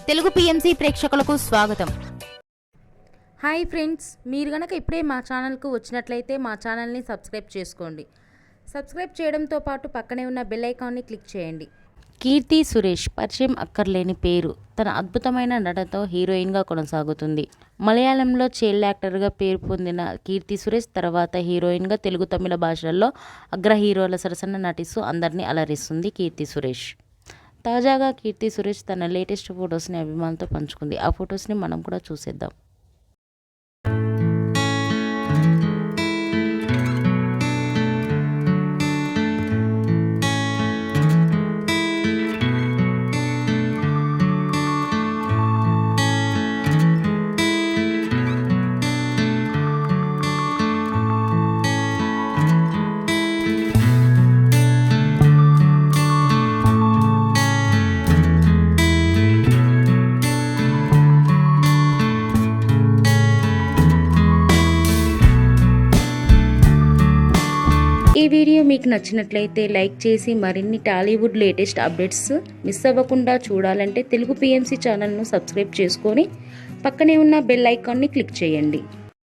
Telugu PMC ప్రేక్షకులకు స్వాగతం. Hi friends, మీరు గనక ఇప్పుడే మా ఛానల్కు వచ్చినట్లయితే మా ఛానల్ని సబ్స్క్రైబ్ చేసుకోండి. సబ్స్క్రైబ్ చేయడంతో పాటు పక్కనే ఉన్న బెల్ ఐకాన్ని క్లిక్ చేయండి. కీర్తి సురేష్ పరిచయం అక్కర్లేని పేరు. తన అద్భుతమైన నటనతో హీరోయిన్గా కొనసాగుతుంది. మలయాళంలో చైల్డ్ యాక్టర్గా పేరు పొందిన కీర్తి సురేష్ తర్వాత హీరోయిన్గా తెలుగు, తమిళ భాషల్లో అగ్ర హీరోల సరసన నటిస్తూ అందరినీ అలరిస్తుంది కీర్తి సురేష్. తాజాగా కీర్తి సురేష్ తన లేటెస్ట్ ఫొటోస్ని అభిమానులతో పంచుకుంది. ఆ ఫొటోస్ని మనం కూడా చూసేద్దాం. ఈ వీడియో మీకు నచ్చినట్లయితే లైక్ చేసి మరిన్ని టాలీవుడ్ లేటెస్ట్ అప్డేట్స్ మిస్ అవ్వకుండా చూడాలంటే తెలుగు పిఎంసి ఛానల్ను సబ్స్క్రైబ్ చేసుకొని పక్కనే ఉన్న బెల్ ఐకాన్ని క్లిక్ చేయండి.